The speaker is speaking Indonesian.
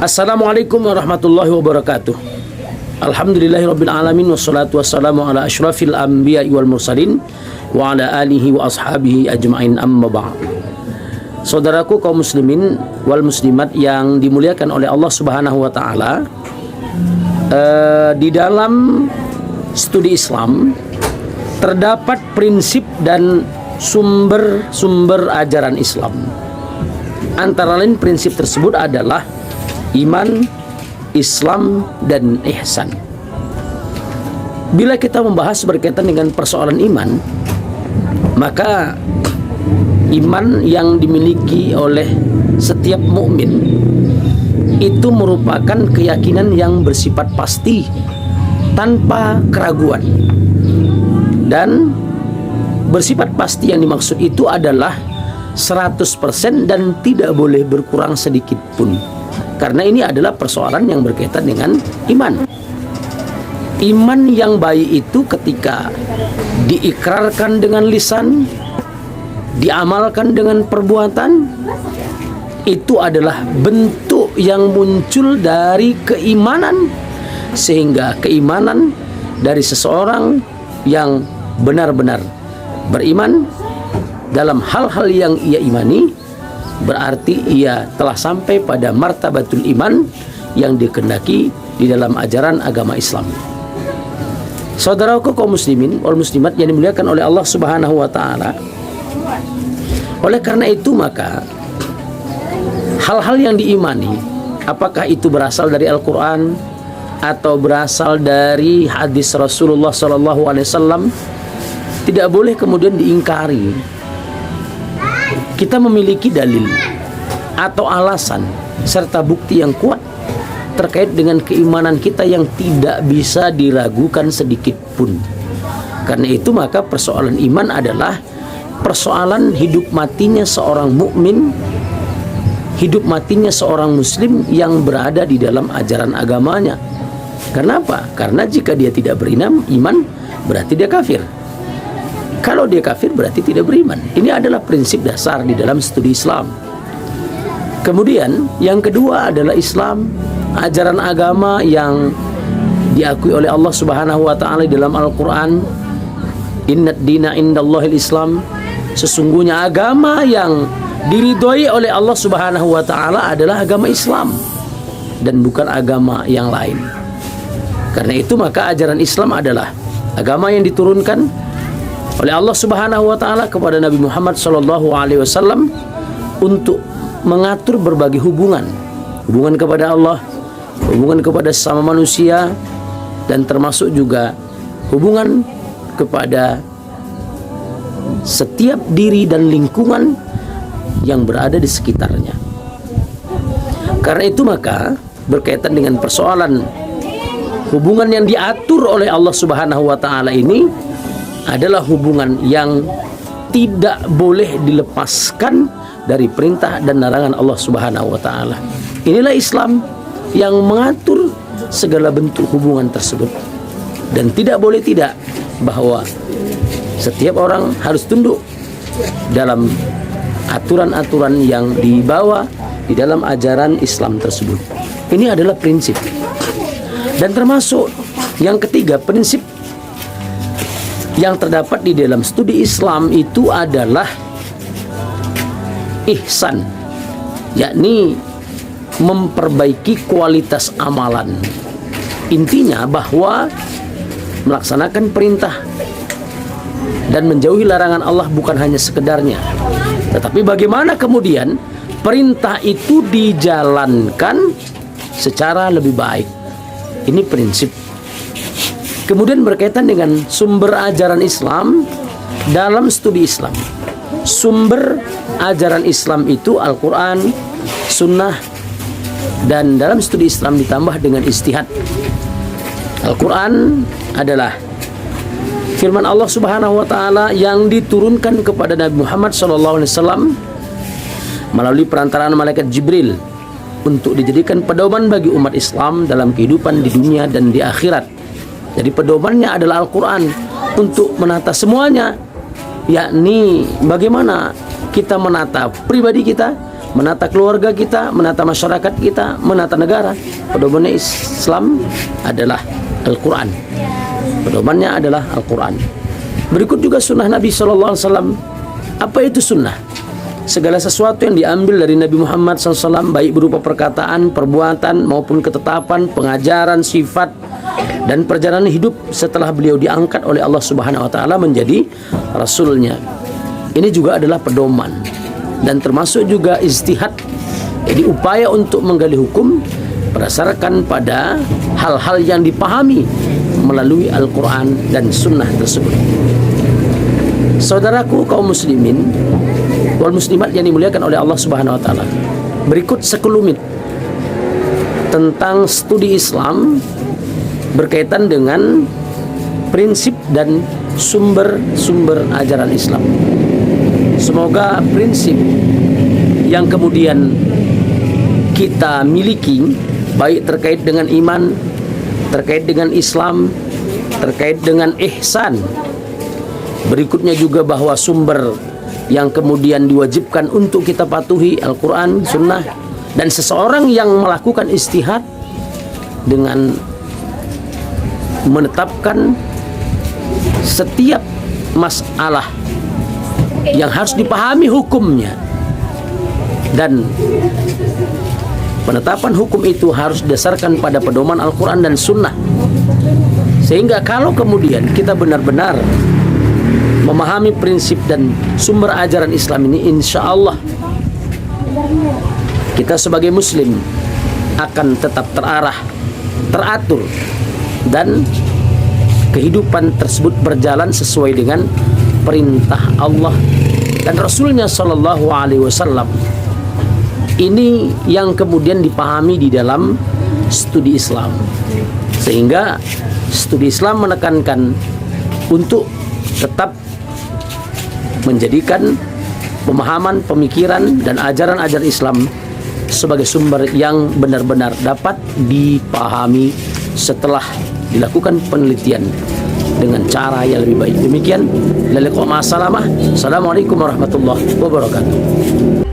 Assalamualaikum warahmatullahi wabarakatuh. Alhamdulillahirabbil alamin wassalatu wassalamu ala asyrafil anbiya'i wal mursalin wa ala alihi wa ashabihi ajmain, amma ba'd. Saudaraku kaum muslimin wal muslimat yang dimuliakan oleh Allah Subhanahu wa taala, di dalam studi Islam terdapat prinsip dan sumber-sumber ajaran Islam. Antara lain prinsip tersebut adalah iman, Islam, dan ihsan. Bila kita membahas berkaitan dengan persoalan iman, maka iman yang dimiliki oleh setiap mukmin itu merupakan keyakinan yang bersifat pasti tanpa keraguan. Dan bersifat pasti yang dimaksud itu adalah 100% dan tidak boleh berkurang sedikit pun. Karena ini adalah persoalan yang berkaitan dengan iman. Iman yang baik itu ketika diikrarkan dengan lisan, diamalkan dengan perbuatan, itu adalah bentuk yang muncul dari keimanan, sehingga keimanan dari seseorang yang benar-benar beriman dalam hal-hal yang ia imani, berarti ia telah sampai pada martabatul iman yang dikehendaki di dalam ajaran agama Islam. Saudaraku kaum muslimin wal muslimat yang dimuliakan oleh Allah Subhanahu wa taala, oleh karena itu maka hal-hal yang diimani, apakah itu berasal dari Al-Quran atau berasal dari hadis Rasulullah SAW, tidak boleh kemudian diingkari. Kita memiliki dalil atau alasan serta bukti yang kuat terkait dengan keimanan kita yang tidak bisa diragukan sedikit pun. Karena itu maka persoalan iman adalah persoalan hidup matinya seorang mukmin, hidup matinya seorang muslim yang berada di dalam ajaran agamanya. Kenapa? Karena jika dia tidak beriman, berarti dia kafir. Kalau dia kafir berarti tidak beriman. Ini adalah prinsip dasar di dalam studi Islam. Kemudian yang kedua adalah Islam, ajaran agama yang diakui oleh Allah Subhanahu wa taala dalam Al-Qur'an. Innad dina indallahil Islam. Sesungguhnya agama yang diridhoi oleh Allah Subhanahu wa taala adalah agama Islam dan bukan agama yang lain. Karena itu maka ajaran Islam adalah agama yang diturunkan oleh Allah Subhanahu wa taala kepada Nabi Muhammad sallallahu alaihi wasallam untuk mengatur berbagai hubungan kepada Allah, hubungan kepada sesama manusia, dan termasuk juga hubungan kepada setiap diri dan lingkungan yang berada di sekitarnya. Karena itu maka berkaitan dengan persoalan hubungan yang diatur oleh Allah Subhanahu wa taala ini adalah hubungan yang tidak boleh dilepaskan dari perintah dan larangan Allah Subhanahu wa taala. Inilah Islam yang mengatur segala bentuk hubungan tersebut. Dan tidak boleh tidak bahwa setiap orang harus tunduk dalam aturan-aturan yang dibawa di dalam ajaran Islam tersebut. Ini adalah prinsip. Dan termasuk yang ketiga, prinsip yang terdapat di dalam studi Islam itu adalah ihsan, yakni memperbaiki kualitas amalan. Intinya bahwa melaksanakan perintah dan menjauhi larangan Allah bukan hanya sekedarnya, tetapi bagaimana kemudian perintah itu dijalankan secara lebih baik. Ini prinsip. Kemudian berkaitan dengan sumber ajaran Islam dalam studi Islam. Sumber ajaran Islam itu Al-Quran, Sunnah, dan dalam studi Islam ditambah dengan ijtihad. Al-Quran adalah firman Allah Subhanahu wa taala yang diturunkan kepada Nabi Muhammad SAW melalui perantaraan malaikat Jibril untuk dijadikan pedoman bagi umat Islam dalam kehidupan di dunia dan di akhirat. Jadi pedomannya adalah Al-Quran untuk menata semuanya, yakni bagaimana kita menata pribadi kita, menata keluarga kita, menata masyarakat kita, menata negara. Pedomannya Islam adalah Al-Quran. Pedomannya adalah Al-Quran. Berikut juga sunnah Nabi SAW. Apa itu sunnah? Segala sesuatu yang diambil dari Nabi Muhammad SAW, baik berupa perkataan, perbuatan, maupun ketetapan, pengajaran, sifat, dan perjalanan hidup setelah beliau diangkat oleh Allah Subhanahu wa Ta'ala menjadi Rasulnya. Ini juga adalah pedoman, dan termasuk juga ijtihad, jadi upaya untuk menggali hukum berdasarkan pada hal-hal yang dipahami melalui Al-Quran dan Sunnah tersebut. Saudaraku kaum muslimin wal muslimat yang dimuliakan oleh Allah Subhanahu wa Ta'ala, berikut sekelumit tentang studi Islam berkaitan dengan prinsip dan sumber-sumber ajaran Islam. Semoga prinsip yang kemudian kita miliki, baik terkait dengan iman, terkait dengan Islam, terkait dengan ihsan, berikutnya juga bahwa sumber yang kemudian diwajibkan untuk kita patuhi Al-Quran, Sunnah, dan seseorang yang melakukan ijtihad dengan menetapkan setiap masalah yang harus dipahami hukumnya, dan penetapan hukum itu harus didasarkan pada pedoman Al-Quran dan Sunnah. Sehingga kalau kemudian kita benar-benar memahami prinsip dan sumber ajaran Islam ini, insya Allah kita sebagai muslim akan tetap terarah, teratur, dan kehidupan tersebut berjalan sesuai dengan perintah Allah dan Rasulnya Shallallahu Alaihi Wasallam. Ini yang kemudian dipahami di dalam studi Islam, sehingga studi Islam menekankan untuk tetap menjadikan pemahaman, pemikiran, dan ajaran-ajaran Islam sebagai sumber yang benar-benar dapat dipahami setelah dilakukan penelitian dengan cara yang lebih baik. Demikian, assalamualaikum warahmatullahi wabarakatuh.